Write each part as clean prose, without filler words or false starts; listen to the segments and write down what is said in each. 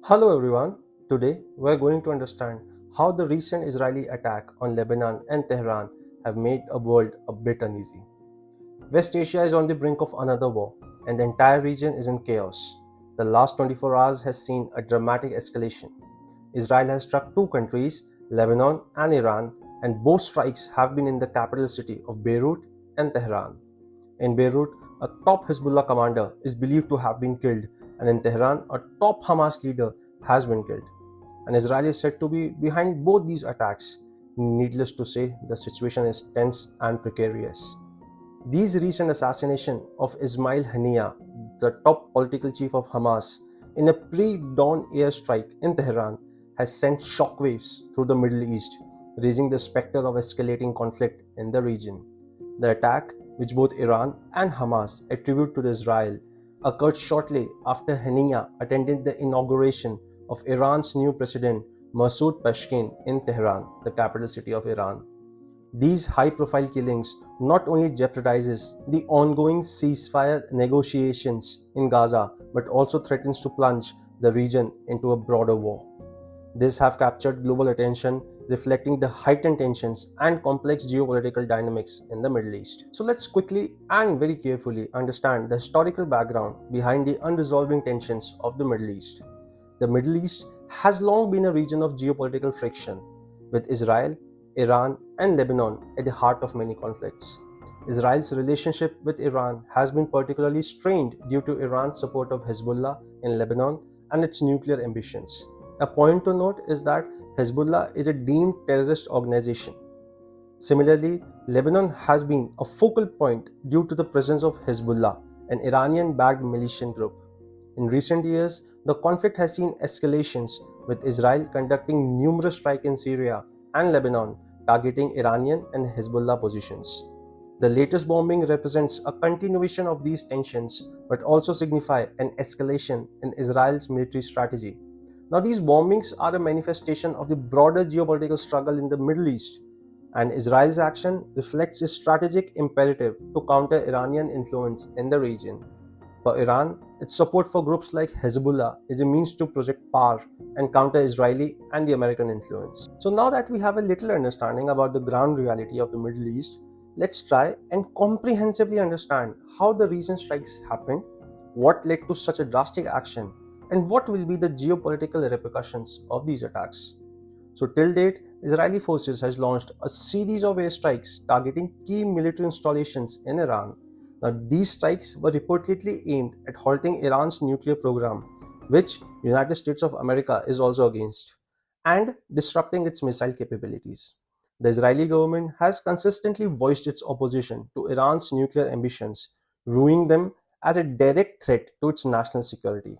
Hello everyone. Today we're going to understand how the recent Israeli attack on Lebanon and Tehran have made the world a bit uneasy. West Asia is on the brink of another war and the entire region is in chaos. The last 24 hours has seen a dramatic escalation. Israel has struck two countries, Lebanon and Iran, and both strikes have been in the capital city of Beirut and Tehran. In Beirut, a top Hezbollah commander is believed to have been killed, and in Tehran, a top Hamas leader has been killed. And Israel is said to be behind both these attacks. Needless to say, the situation is tense and precarious. These recent assassination of Ismail Haniyeh, the top political chief of Hamas, in a pre-dawn airstrike in Tehran, has sent shockwaves through the Middle East, raising the specter of escalating conflict in the region. The attack, which both Iran and Hamas attribute to Israel, occurred shortly after Haniyeh attended the inauguration of Iran's new president Masoud Pezeshkian in Tehran, the capital city of Iran. These high-profile killings not only jeopardizes the ongoing ceasefire negotiations in Gaza, but also threatens to plunge the region into a broader war. These have captured global attention, reflecting the heightened tensions and complex geopolitical dynamics in the Middle East. So let's quickly and very carefully understand the historical background behind the unresolved tensions of the Middle East. The Middle East has long been a region of geopolitical friction, with Israel, Iran, and Lebanon at the heart of many conflicts. Israel's relationship with Iran has been particularly strained due to Iran's support of Hezbollah in Lebanon and its nuclear ambitions. A point to note is that Hezbollah is a deemed terrorist organization. Similarly, Lebanon has been a focal point due to the presence of Hezbollah, an Iranian-backed militant group. In recent years, the conflict has seen escalations, with Israel conducting numerous strikes in Syria and Lebanon, targeting Iranian and Hezbollah positions. The latest bombing represents a continuation of these tensions, but also signify an escalation in Israel's military strategy. Now, these bombings are a manifestation of the broader geopolitical struggle in the Middle East, and Israel's action reflects its strategic imperative to counter Iranian influence in the region. For Iran, its support for groups like Hezbollah is a means to project power and counter Israeli and the American influence. So now that we have a little understanding about the ground reality of the Middle East, let's try and comprehensively understand how the recent strikes happened, what led to such a drastic action, and what will be the geopolitical repercussions of these attacks. So till date, Israeli forces has launched a series of airstrikes targeting key military installations in Iran. Now, these strikes were reportedly aimed at halting Iran's nuclear program, which United States of America is also against, and disrupting its missile capabilities. The Israeli government has consistently voiced its opposition to Iran's nuclear ambitions, viewing them as a direct threat to its national security.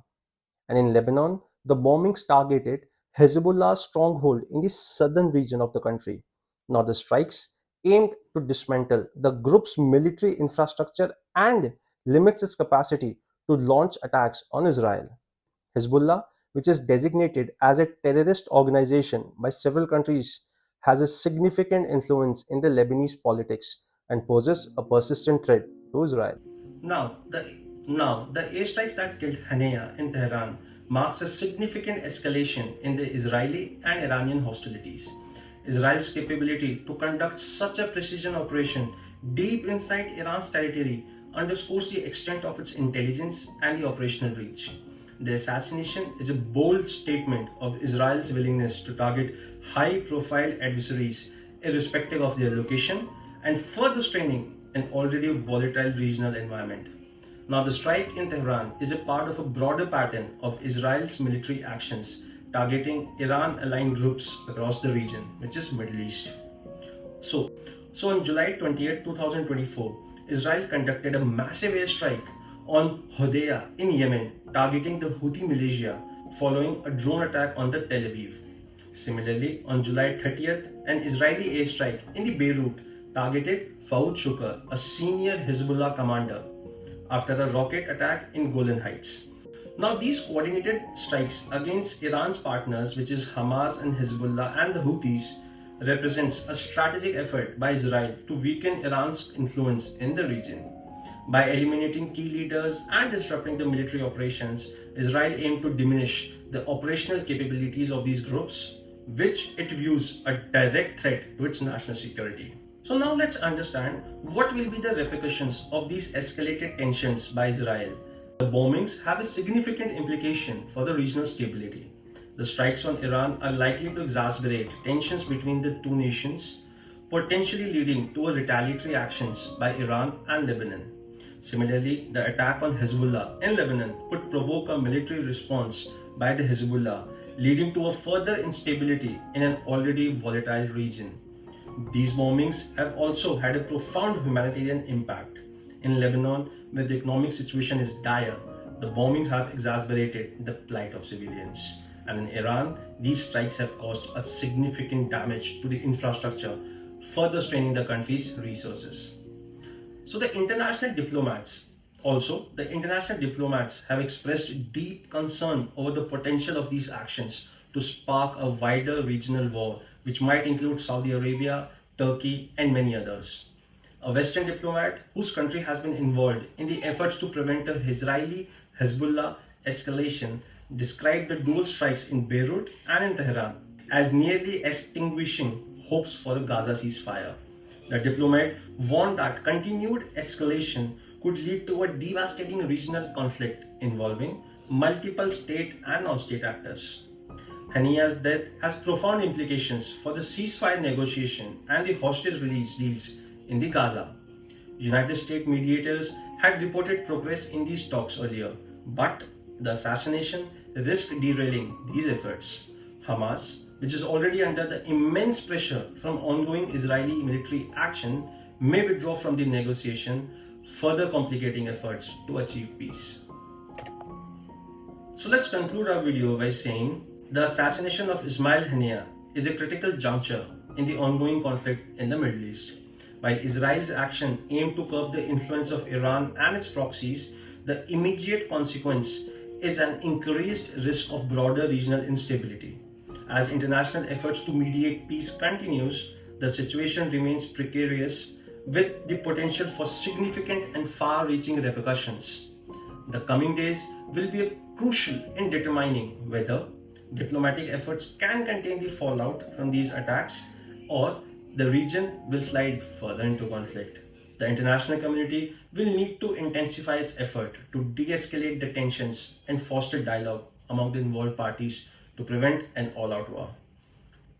And in Lebanon, the bombings targeted Hezbollah's stronghold in the southern region of the country. Now, the strikes aimed to dismantle the group's military infrastructure and limits its capacity to launch attacks on Israel. Hezbollah, which is designated as a terrorist organization by several countries, has a significant influence in the Lebanese politics and poses a persistent threat to Israel. Now, the airstrikes that killed Haniyeh in Tehran marks a significant escalation in the Israeli and Iranian hostilities. Israel's capability to conduct such a precision operation deep inside Iran's territory underscores the extent of its intelligence and the operational reach. The assassination is a bold statement of Israel's willingness to target high-profile adversaries irrespective of their location and further straining an already volatile regional environment. Now, the strike in Tehran is a part of a broader pattern of Israel's military actions targeting Iran-aligned groups across the region, which is Middle East. So, so on July 20th, 2024, Israel conducted a massive airstrike on Hodeidah in Yemen, targeting the Houthi militia following a drone attack on the Tel Aviv. Similarly, on July 30th, an Israeli airstrike in the Beirut targeted Fouad Shukr, a senior Hezbollah commander, after a rocket attack in Golan Heights. Now, these coordinated strikes against Iran's partners, which is Hamas and Hezbollah and the Houthis, represents a strategic effort by Israel to weaken Iran's influence in the region. By eliminating key leaders and disrupting the military operations, Israel aimed to diminish the operational capabilities of these groups, which it views a direct threat to its national security. So now let's understand what will be the repercussions of these escalated tensions by Israel. The bombings have a significant implication for the regional stability. The strikes on Iran are likely to exacerbate tensions between the two nations, potentially leading to retaliatory actions by Iran and Lebanon. Similarly, the attack on Hezbollah in Lebanon could provoke a military response by the Hezbollah, leading to a further instability in an already volatile region. These bombings have also had a profound humanitarian impact. In Lebanon, where the economic situation is dire, the bombings have exacerbated the plight of civilians. And in Iran, these strikes have caused a significant damage to the infrastructure, further straining the country's resources. So the international diplomats have expressed deep concern over the potential of these actions to spark a wider regional war, which might include Saudi Arabia, Turkey, and many others. A Western diplomat whose country has been involved in the efforts to prevent a Israeli Hezbollah escalation described the dual strikes in Beirut and in Tehran as nearly extinguishing hopes for a Gaza ceasefire. The diplomat warned that continued escalation could lead to a devastating regional conflict involving multiple state and non-state actors. Haniyeh's death has profound implications for the ceasefire negotiation and the hostage release deals in the Gaza. United States mediators had reported progress in these talks earlier, but the assassination risked derailing these efforts. Hamas, which is already under the immense pressure from ongoing Israeli military action, may withdraw from the negotiation, further complicating efforts to achieve peace. So let's conclude our video by saying the assassination of Ismail Haniyeh is a critical juncture in the ongoing conflict in the Middle East. While Israel's action aimed to curb the influence of Iran and its proxies, the immediate consequence is an increased risk of broader regional instability. As international efforts to mediate peace continues, the situation remains precarious with the potential for significant and far-reaching repercussions. The coming days will be crucial in determining whether diplomatic efforts can contain the fallout from these attacks or the region will slide further into conflict. The international community will need to intensify its effort to de-escalate the tensions and foster dialogue among the involved parties to prevent an all-out war.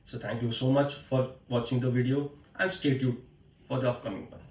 So thank you so much for watching the video and stay tuned for the upcoming one.